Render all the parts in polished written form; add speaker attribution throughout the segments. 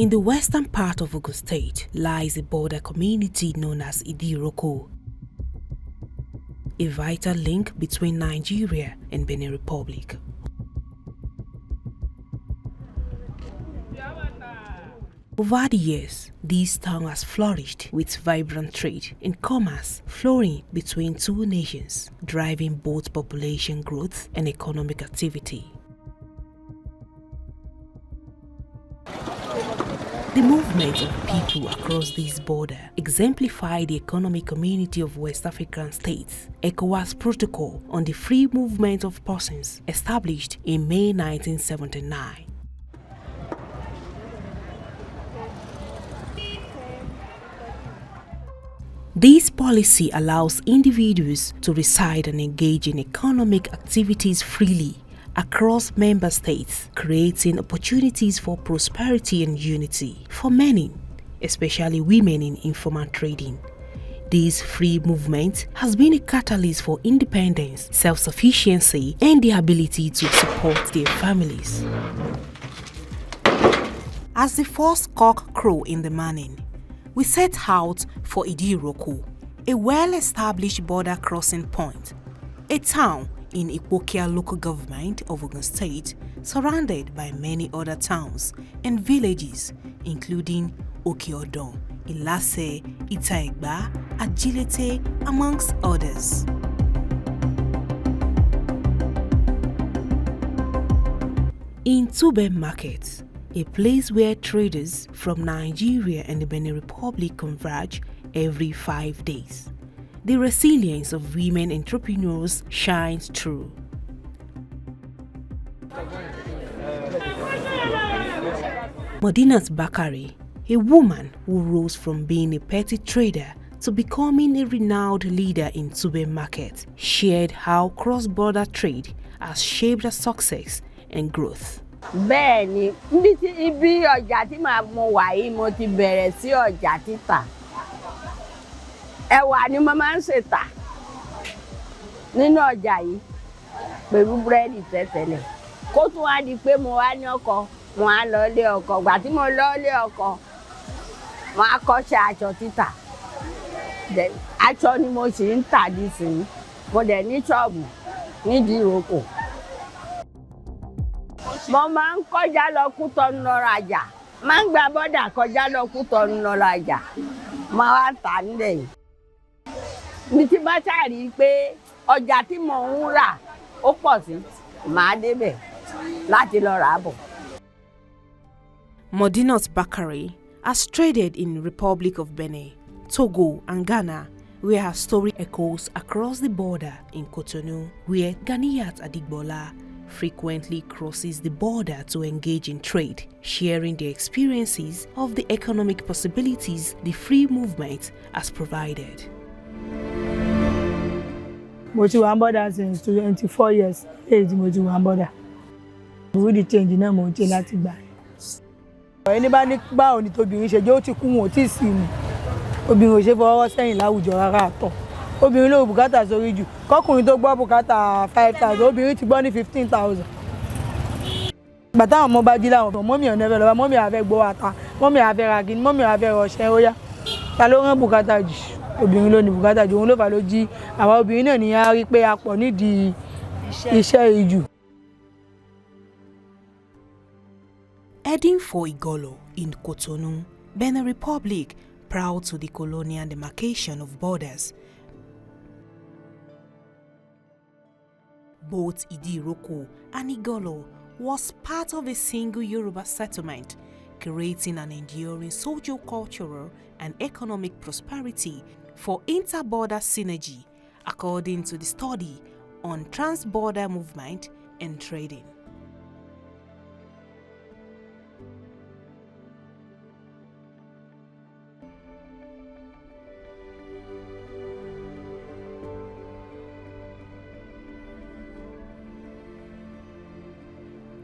Speaker 1: In the western part of Ogun State lies a border community known as Idiroko, a vital link between Nigeria and Benin Republic. Over the years, this town has flourished with vibrant trade and commerce flowing between two nations, driving both population growth and economic activity. The movement of people across this border exemplify the economic community of West African states, ECOWAS Protocol on the Free Movement of Persons, established in May 1979. This policy allows individuals to reside and engage in economic activities freely across member states, creating opportunities for prosperity and unity for many, especially women in informal trading. This free movement has been a catalyst for independence, self-sufficiency, and the ability to support their families. As the first cock crow in the morning, we set out for Idiroko, a well-established border crossing point, a town in Ipokia local government of Ogun State, surrounded by many other towns and villages, including Okeodon, Ilase, Itaegba, Agilete, amongst others. In Tube Market, a place where traders from Nigeria and the Benin Republic converge every 5 days, the resilience of women entrepreneurs shines through. Modinat Bakari, a woman who rose from being a petty trader to becoming a renowned leader in Tube Market, shared how cross-border trade has shaped her success and growth.
Speaker 2: Benin, ibi ọjà tí màá mú wá yìí mo ti bẹ̀rẹ̀ sí ọjà títà. Ẹ̀wà ni mo máa ń ṣe tà nínú ọjà yìí pẹ̀lú búrẹ́dì tẹ́tẹ́lẹ̀. Kó tún wá di pé mo wá ní ọkọ, mo á lọ ilé ọkọ. Ìgbà tí mo lọ ilé ọkọ, mo á kọ́ṣẹ́ aṣọ títà. Aṣọ ni mo sì ń tà nísìnyí. Mo dẹ̀ ní ṣọ́ọ̀bù nídìí ìrókò. Mo máa ń kọjá lọ Kútọ̀nù lọ rajà. Máa ń gba bọ́dà kọjá lọ Kútọ̀nù lọ rajà. Máa wá tà nílẹ̀ yìí. Ní tí bá ṣàrí pé ọjà tí mò ń rà ó pọ̀ sí, màá débẹ̀ láti lọ rà bọ̀.
Speaker 1: Modinat Bakari has traded in Republic of Benin, Togo and Ghana, where her story echoes across the border in Cotonou, where Ghaniyat Adigbola frequently crosses the border to engage in trade, sharing the experiences of the economic possibilities the free movement has provided.
Speaker 3: Mo ti wà border since 24 years. Age mo ti wà border. Mo di change náà mo ṣe láti gbà. Ẹni bá ní báwo ni tóbìnrin ṣe jẹ́ ó ti kú wọn ò tí sí mi. Obìnrin ò ṣe fọwọ́ sẹ́yìn láwùjọ rárá àtọ̀. Obìnrin ló bùkátà sórí jù. Kọ́kùnrin tó gbọ́ bùkátà 5,000, obìnrin ti gbọ́ ní 15,000. Ìgbà táwọn ọmọ bá jí láwọn ọ̀dọ́, mọ́mì ọ̀nà ẹ̀fẹ̀ lọ́wọ́, mọ́mì àfẹ́ gbọ́ ata, mọ́mì àfẹ́ ragin, mọ́mì àfẹ́ rọṣẹ́ ó yá. Ta ló rán bùkátà jù? Obìnrin ló ní bùkátà jù, òun ló fà ló jí. Àwa obìnrin náà ní á rí pé a pọ̀ nídìí iṣẹ́ ìjù.
Speaker 1: Heading for Igolo in Cotonou, Benin Republic, proud to the colonial demarcation of borders. Both Idiroko and Igolo was part of a single Yoruba settlement, creating an enduring socio-cultural and economic prosperity for inter-border synergy, according to the study on trans-border movement and trading.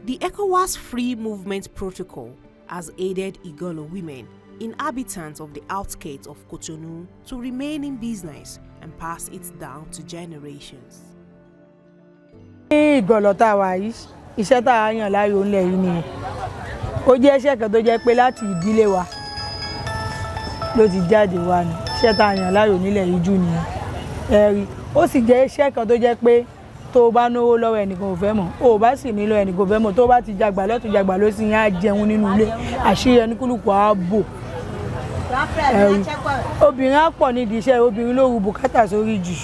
Speaker 1: The ECOWAS Free Movement Protocol has aided Igolo women, inhabitants of the outskirts of Cotonou, to remain in business and pass it down to generations.
Speaker 3: Igolo tá wà yìí, iṣẹ́ tá yàn láàyò ńlẹ̀ yìí ni. Ó jẹ́ iṣẹ́ kan tó jẹ́ pé láti ìdílé wa ló ti jáde wá ni. Iṣẹ́ tá a yàn láàyò nílẹ̀ yìí jù nìyẹn. Ẹ rí. Ó sì jẹ́ iṣẹ́ kan tó jẹ́ pé tó bá náwó lọ́wọ́ ẹnìkan ò fẹ́ mọ̀, ó bá sì nílò ẹnìkan ò fẹ́ mọ̀, tó bá ti jàgbà lọ́tùn jàgbà ló sì yẹn á jẹun nínú ilé, àṣírí ẹni kúlùkù á bò. Ẹ rí. Obìnrin á pọ̀ nídìí iṣẹ́, obìnrin ló ru bùkátà sórí jù.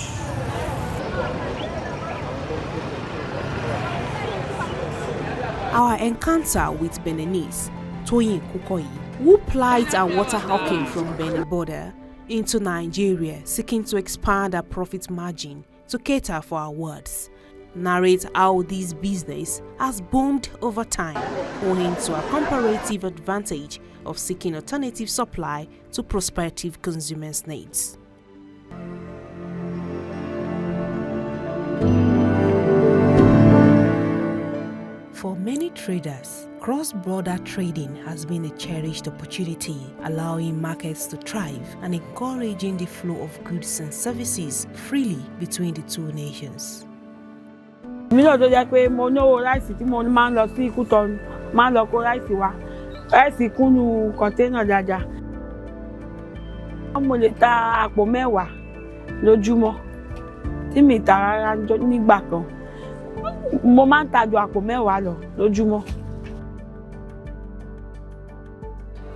Speaker 1: Our encounter with Beninese, Toyin Kukoyi, who plied her water hawking from Benin border into Nigeria, seeking to expand her profit margin to cater for her words, narrates how this business has boomed over time, owing to a comparative advantage of seeking alternative supply to prospective consumers' needs. For many traders, cross-border trading has been a cherished opportunity, allowing markets to thrive and encouraging the flow of goods and services freely between the two nations.
Speaker 2: Mi náà tó jẹ́ pé mo náwó ráìsì tí mo máa ń lọ sí Kútọ́nù, máa ń lọ kó ráìsì wá. Ráìsì kúnnú kọ̀ńténà dáadáa. Mo lè ta àpò 10 lójúmọ́. Tí mi ta rárá nígbà kan. Mo máa ń ta ju àpò 10 lọ lójúmọ́.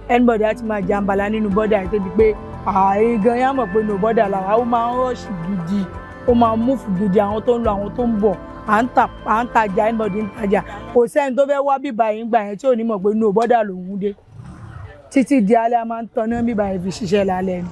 Speaker 3: Anybody á ti máa jàǹbàlà nínú bọ́dà yìí tó di pé gan yá mọ̀ pé no bọ́dà làwa, ó máa ń rọ́ọ̀ṣì gidi, ó máa ń múfù gidi, àwọn tó ń lọ àwọn tó ń bọ̀, à ń tajà, anybody ń tajà. Kò sẹ́ni tó fẹ́ wá bíbá yìí gbà yẹn tí ò ní mọ̀ pé no bọ́dà lòún dé. Títí di alẹ́ a máa ń tanná bíbá yìí fi ṣiṣẹ́ lálẹ́ ni.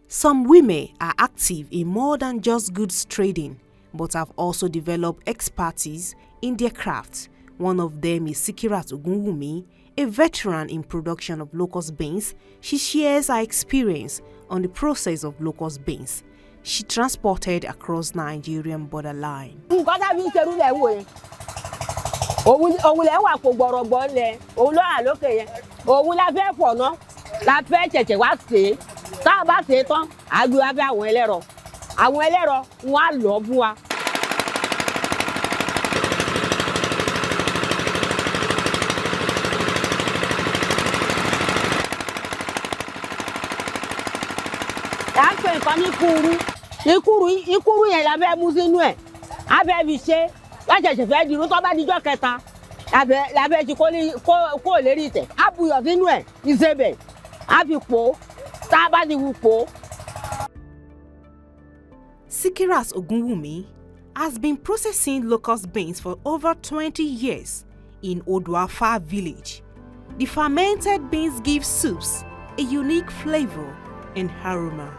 Speaker 1: Some women are active in more than just goods trading, but have also developed expertise in their craft. One of them is Sikirat Ogunwumi, a veteran in production of locust beans. She shares her experience on the process of locust beans she transported across Nigerian borderline.
Speaker 2: Nǹkan tá a fi ń ṣerú lẹ̀ ń wò yẹn. Òun lẹ̀ wà kó gbọ̀rọ̀gbọ̀ lẹ̀, òun ló wà lókè yẹn. Òun la fẹ́ fọ̀ ná, la fẹ́ ṣẹ̀ṣẹ̀ wá sè é. Tá a bá sè é tán, a gbé wá fẹ́ àwọn ẹlẹ́rọ. Àwọn ẹlẹ́rọ wọn á lọ̀ fún wa. À ń pè nǹkan ní ìkúrú yẹn la fẹ́ mú sínú ẹ̀. A fẹ́ fi ṣe láṣẹ̀ṣẹ̀ fẹ́ dirú tó bá dijọ́ kẹta. La fẹ́ ṣe kó lérí ìtẹ̀. A buyọ̀ sínú ẹ̀, ìṣebẹ̀, a fi pò ó. Tá a bá ti wù pò ó.
Speaker 1: Sikirat Ogunwumi has been processing locust beans for over 20 years in Oduafa village. The fermented beans give soups a unique flavor and aroma.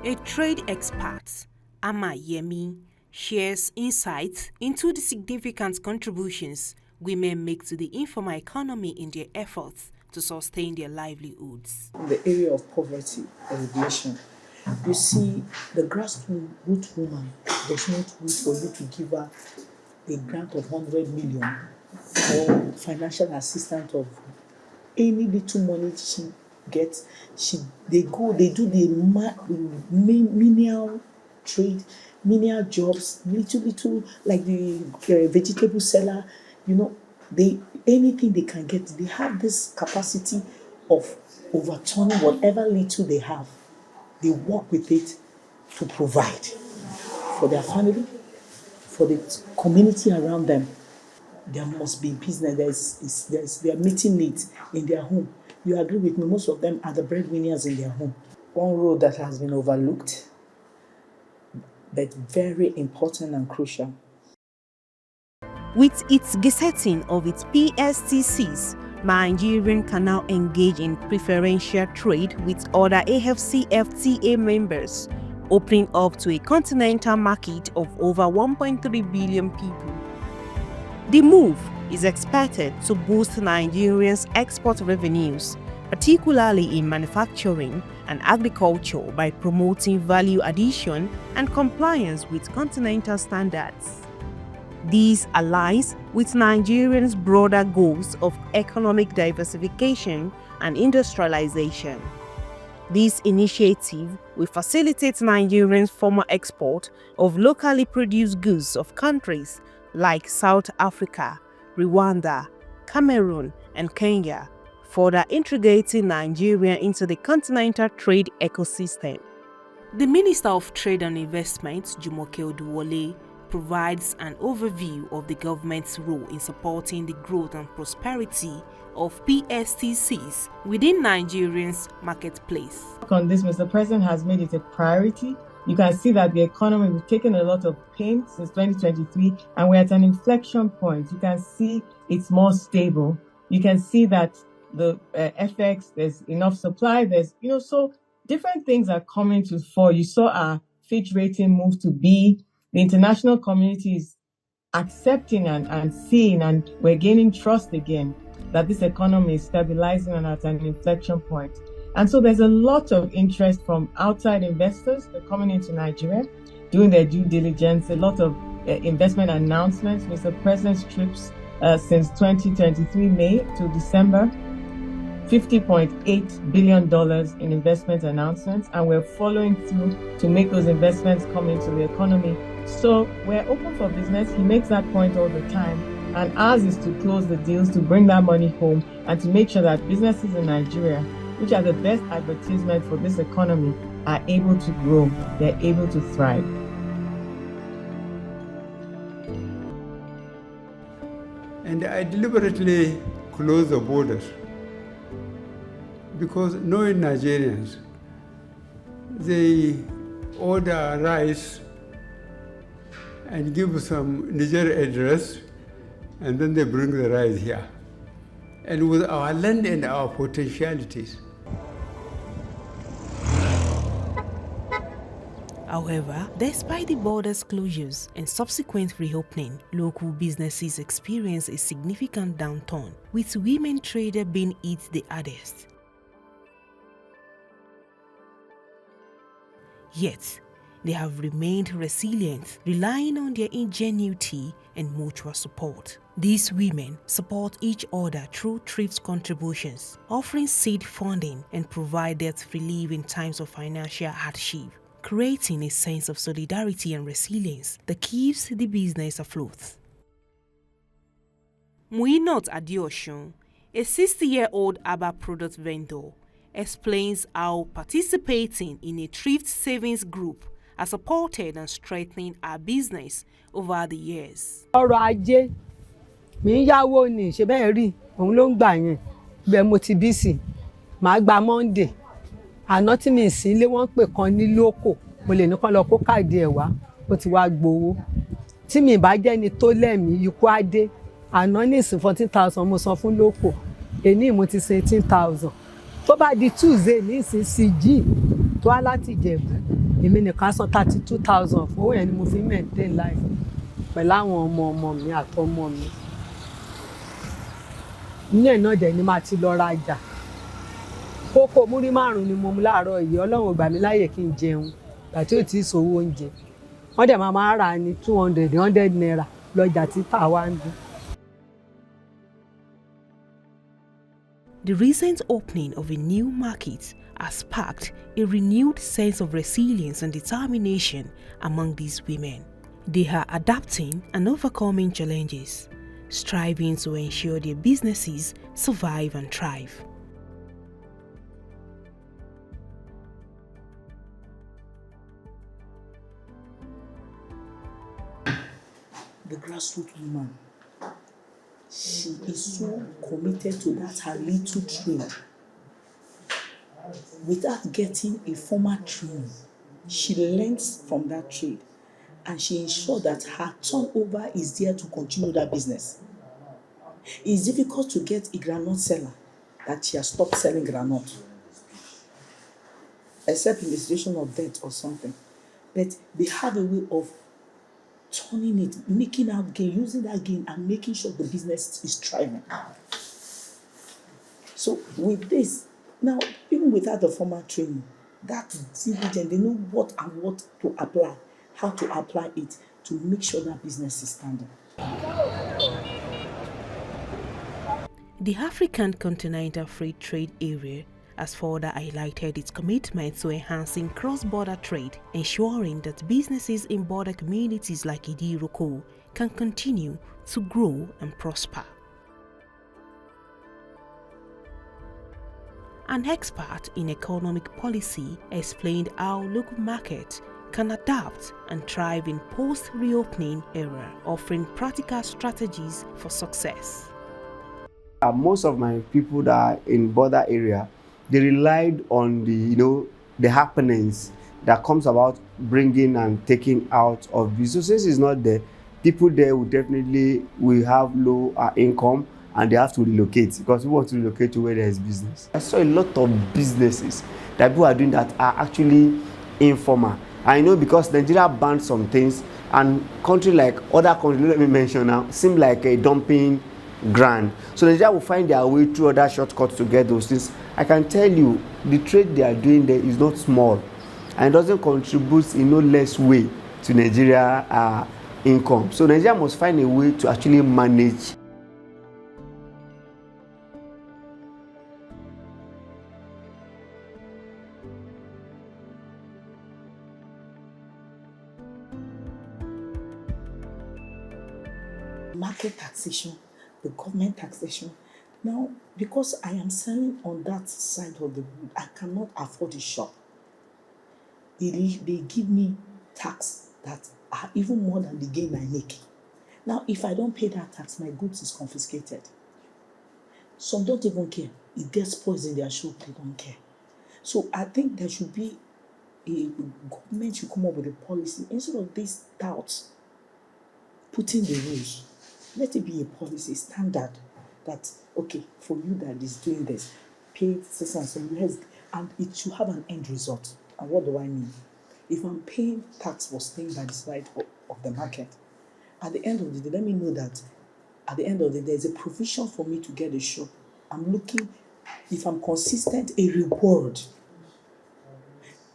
Speaker 1: A trade expert, Ama Yemi, shares insights into the significant contributions women make to the informal economy in their efforts to sustain their livelihoods.
Speaker 4: In the area of poverty alleviation, you see, the grassroots woman does not wait for you to give her a grant of 100 million or financial assistance of any little money she gets. They do the menial trade, menial jobs, little like the vegetable seller. You know, anything they can get. They have this capacity of overturning whatever little they have. They work with it to provide for their family, for the community around them. There must be business. They are meeting needs in their home. You agree with me? Most of them are the breadwinners in their home. One role that has been overlooked, but very important and crucial.
Speaker 1: With its gazetting of its PSTCs, Nigerian can now engage in preferential trade with other AFCFTA members, opening up to a continental market of over 1.3 billion people. The move is expected to boost Nigerians' export revenues, particularly in manufacturing and agriculture, by promoting value addition and compliance with continental standards. This aligns with Nigerians' broader goals of economic diversification and industrialization. This initiative will facilitate Nigerians' formal export of locally produced goods of countries like South Africa, Rwanda, Cameroon, and Kenya, further integrating Nigeria into the continental trade ecosystem. The Minister of Trade and Investment, Jumoke Oduwole, provides an overview of the government's role in supporting the growth and prosperity of PSTCs within Nigerians' marketplace.
Speaker 5: On this, Mr. President has made it a priority. You can see that the economy, we've taken a lot of pain since 2023, and we're at an inflection point. You can see it's more stable. You can see that the FX, there's enough supply, there's, so different things are coming to fore. You saw our Fitch rating move to B. The international community is accepting and seeing, and we're gaining trust again that this economy is stabilizing and at an inflection point. And so there's a lot of interest from outside investors. They're coming into Nigeria, doing their due diligence, a lot of investment announcements. Mr. President's trips since 2023 May to December, $50.8 billion in investment announcements, and we're following through to make those investments come into the economy. So we're open for business. He makes that point all the time. And ours is to close the deals, to bring that money home, and to make sure that businesses in Nigeria, which are the best advertisement for this economy, are able to grow, they're able to thrive.
Speaker 6: And I deliberately closed the borders because knowing Nigerians, they order rice and give some Niger address, and then they bring the rice here. And with our land and our potentialities.
Speaker 1: However, despite the borders closures and subsequent reopening, local businesses experience a significant downturn, with women traders being hit the hardest. Yet, they have remained resilient, relying on their ingenuity and mutual support. These women support each other through thrift contributions, offering seed funding and provide debt relief in times of financial hardship, creating a sense of solidarity and resilience that keeps the business afloat. Muinot Adioshun, a 60-year-old Aba product vendor, explains how participating in a thrift savings group has supported and strengthened our business over the years.
Speaker 2: Ọrọ̀ ajé mi ń yáwó ni ṣe bẹ́ẹ̀ rí òun ló ń gbà yẹn bẹ́ẹ̀ mo ti bí sí màá gba Monday àná tí mi sí ilé wọ́n pè kan ní lóko mo lè ní kán lọ kó káàdì ẹ̀ wá ó ti wá gbowó tí mi bá jẹ́ ni tó lẹ́mìí ikú á dé àná ní ìsìn 14,000 mo san fún lóko èní mo ti san 18,000 tó bá di Tuesday ní ìsìn CG tó wá láti Ìjẹ̀bú èmi nìkan san 32,000 fowó yẹn ni mo fi maintain life pẹ̀lú àwọn ọmọ mi àtọmọ mi ní ẹ̀ náà dẹ̀ ni màá ti lọ rajà kókó múrí 5 ni mo mú láàárọ̀ yìí Ọlọ́run gbà mí láyè kí n jẹun àti ò tí ì sówó oúnjẹ wọ́n dẹ̀ máa rà ní 200 100 naira lọ́jà títà wá ń dún.
Speaker 1: The recent opening of a new market has sparked a renewed sense of resilience and determination among these women. They are adapting and overcoming challenges, striving to ensure their businesses survive and thrive.
Speaker 4: The grassroots woman, she is so committed to that her little trade. Without getting a formal training, she learns from that trade and she ensures that her turnover is there to continue that business. It's difficult to get a groundnut seller that she has stopped selling groundnut, except in the situation of debt or something. But they have a way of turning it, making out gain, using that gain and making sure the business is thriving. So with this, now even without the formal training, that diligent, they know what and what to apply, how to apply it to make sure that business is standing.
Speaker 1: The African Continental Free Trade Area has further highlighted its commitment to enhancing cross-border trade, ensuring that businesses in border communities like Idiroko can continue to grow and prosper. An expert in economic policy explained how local markets can adapt and thrive in post-reopening era, offering practical strategies for success.
Speaker 7: Most of my people that are in border area, they relied on the happenings that comes about bringing and taking out of business. So since it's not there, people there will have low income, and they have to relocate because we want to relocate to where there is business. I saw a lot of businesses that people are doing that are actually informal. I know because Nigeria banned some things, and countries like other countries, let me mention now, seem like a dumping ground. So Nigeria will find their way through other shortcuts to get those things. I can tell you, the trade they are doing there is not small, and it doesn't contribute in no less way to Nigeria income. So Nigeria must find a way to actually manage.
Speaker 4: Market taxation, the government taxation. Now, because I am selling on that side of the road, I cannot afford a shop. They give me tax that are even more than the gain I make. Now, if I don't pay that tax, my goods is confiscated. Some don't even care. It gets poison in their shop, they don't care. So I think there should be government should come up with a policy instead of this doubts, putting the rules. Let it be a policy standard that, okay, for you that is doing this, pay this and so and it should have an end result. And what do I mean? If I'm paying tax for staying by the side of the market, at the end of the day, let me know that at the end of the day, there's a provision for me to get a shop. I'm looking, if I'm consistent, a reward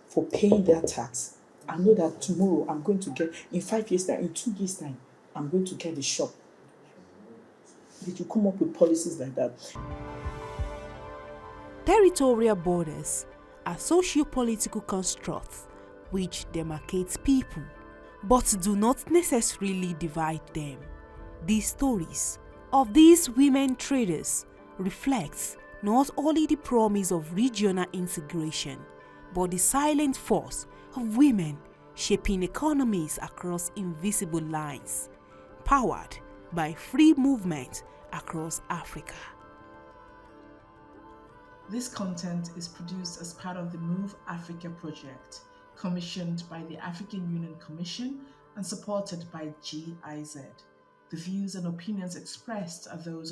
Speaker 4: for paying that tax. I know that tomorrow I'm going to get, in 5 years' time, in 2 years' time, I'm going to get a shop. Did you come up with policies like that?
Speaker 1: Territorial borders are socio-political constructs which demarcate people, but do not necessarily divide them. The stories of these women traders reflects not only the promise of regional integration, but the silent force of women shaping economies across invisible lines, powered by free movement across Africa.
Speaker 8: This content is produced as part of the Move Africa project, commissioned by the African Union Commission and supported by GIZ. The views and opinions expressed are those